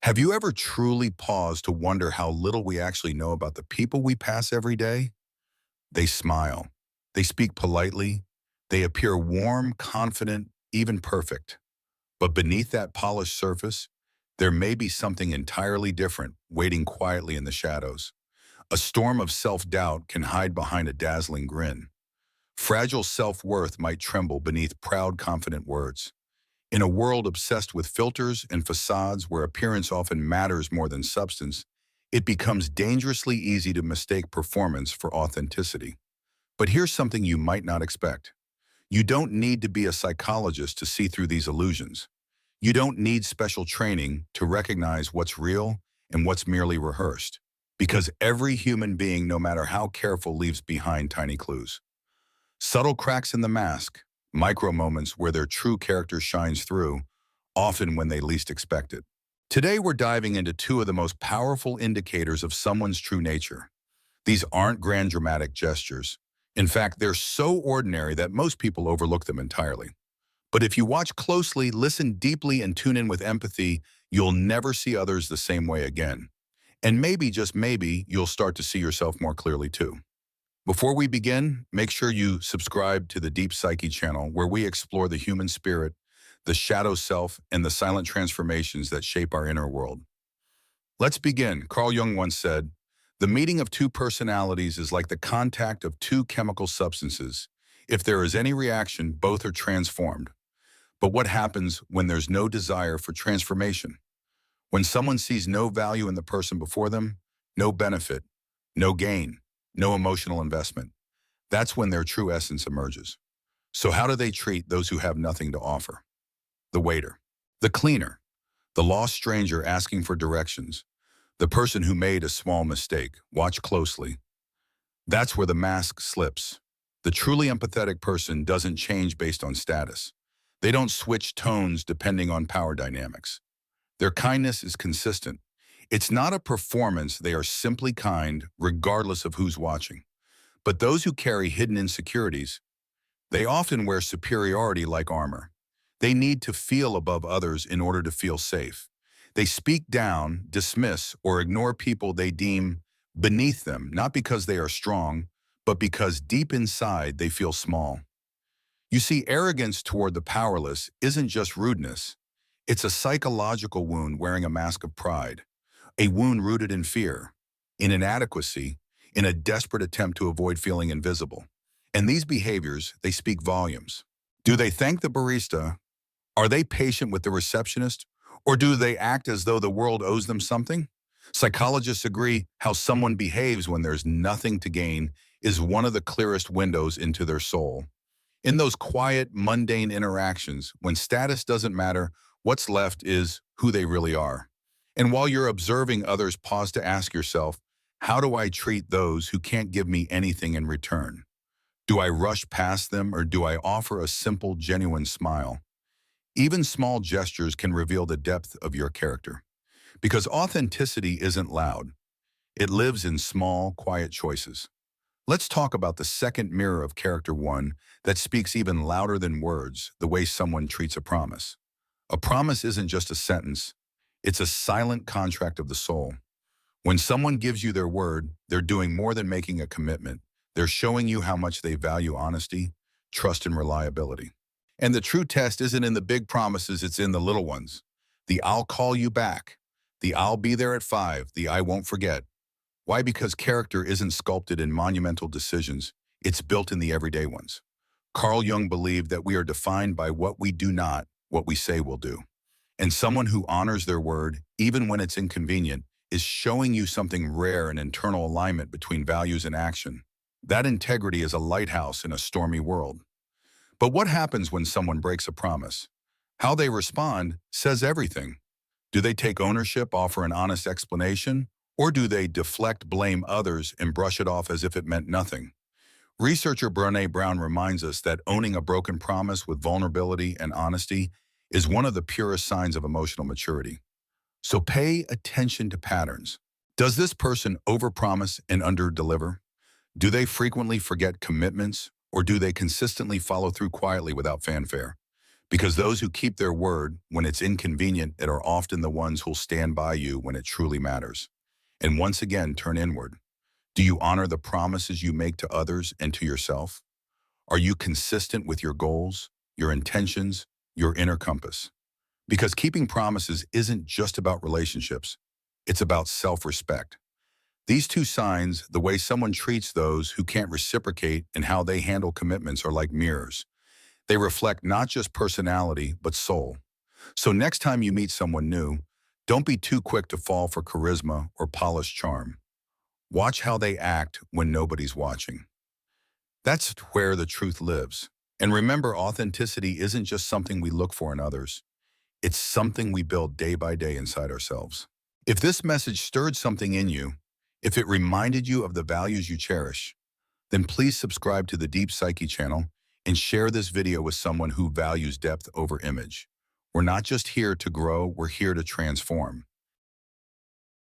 Have you ever truly paused to wonder how little we actually know about the people we pass every day? They smile. They speak politely. They appear warm, confident, even perfect. But beneath that polished surface, there may be something entirely different waiting quietly in the shadows. A storm of self-doubt can hide behind a dazzling grin. Fragile self-worth might tremble beneath proud, confident words. In a world obsessed with filters and facades where appearance often matters more than substance, it becomes dangerously easy to mistake performance for authenticity. But here's something you might not expect. You don't need to be a psychologist to see through these illusions. You don't need special training to recognize what's real and what's merely rehearsed. Because every human being, no matter how careful, leaves behind tiny clues. Subtle cracks in the mask, micro moments where their true character shines through, often when they least expect it. Today we're diving into two of the most powerful indicators of someone's true nature. These aren't grand dramatic gestures. In fact, they're so ordinary that most people overlook them entirely. But if you watch closely, listen deeply, and tune in with empathy, you'll never see others the same way again. And maybe, just maybe, you'll start to see yourself more clearly too. Before we begin, make sure you subscribe to the Deep Psyche channel where we explore the human spirit, the shadow self, and the silent transformations that shape our inner world. Let's begin. Carl Jung once said, "The meeting of two personalities is like the contact of two chemical substances. If there is any reaction, both are transformed." But what happens when there's no desire for transformation? When someone sees no value in the person before them, no benefit, no gain, no emotional investment, that's when their true essence emerges. So how do they treat those who have nothing to offer? The waiter, the cleaner, the lost stranger asking for directions, the person who made a small mistake. Watch closely. That's where the mask slips. The truly empathetic person doesn't change based on status. They don't switch tones depending on power dynamics. Their kindness is consistent. It's not a performance. They are simply kind, regardless of who's watching. But those who carry hidden insecurities, they often wear superiority like armor. They need to feel above others in order to feel safe. They speak down, dismiss, or ignore people they deem beneath them, not because they are strong, but because deep inside they feel small. You see, arrogance toward the powerless isn't just rudeness. It's a psychological wound wearing a mask of pride. A wound rooted in fear, in inadequacy, in a desperate attempt to avoid feeling invisible. And these behaviors, they speak volumes. Do they thank the barista? Are they patient with the receptionist? Or do they act as though the world owes them something? Psychologists agree how someone behaves when there's nothing to gain is one of the clearest windows into their soul. In those quiet, mundane interactions, when status doesn't matter, what's left is who they really are. And while you're observing others, pause to ask yourself, how do I treat those who can't give me anything in return? Do I rush past them, or do I offer a simple, genuine smile? Even small gestures can reveal the depth of your character. Because authenticity isn't loud. It lives in small, quiet choices. Let's talk about the second mirror of character one that speaks even louder than words, the way someone treats a promise. A promise isn't just a sentence. It's a silent contract of the soul. When someone gives you their word, they're doing more than making a commitment. They're showing you how much they value honesty, trust, and reliability. And the true test isn't in the big promises, it's in the little ones. The "I'll call you back," the "I'll be there at 5," the "I won't forget." Why? Because character isn't sculpted in monumental decisions, it's built in the everyday ones. Carl Jung believed that we are defined by what we do not, what we say we'll do. And someone who honors their word, even when it's inconvenient, is showing you something rare: an internal alignment between values and action. That integrity is a lighthouse in a stormy world. But what happens when someone breaks a promise? How they respond says everything. Do they take ownership, offer an honest explanation, or do they deflect, blame others, and brush it off as if it meant nothing? Researcher Brené Brown reminds us that owning a broken promise with vulnerability and honesty is one of the purest signs of emotional maturity. So pay attention to patterns. Does this person overpromise and underdeliver? Do they frequently forget commitments, or do they consistently follow through quietly without fanfare? Because those who keep their word when it's inconvenient are often the ones who'll stand by you when it truly matters. And once again, turn inward. Do you honor the promises you make to others and to yourself? Are you consistent with your goals, your intentions, your inner compass? Because keeping promises isn't just about relationships, it's about self-respect. These two signs, the way someone treats those who can't reciprocate and how they handle commitments, are like mirrors. They reflect not just personality, but soul. So next time you meet someone new, don't be too quick to fall for charisma or polished charm. Watch how they act when nobody's watching. That's where the truth lives. And remember, authenticity isn't just something we look for in others. It's something we build day by day inside ourselves. If this message stirred something in you, if it reminded you of the values you cherish, then please subscribe to the Deep Psyche channel and share this video with someone who values depth over image. We're not just here to grow, we're here to transform.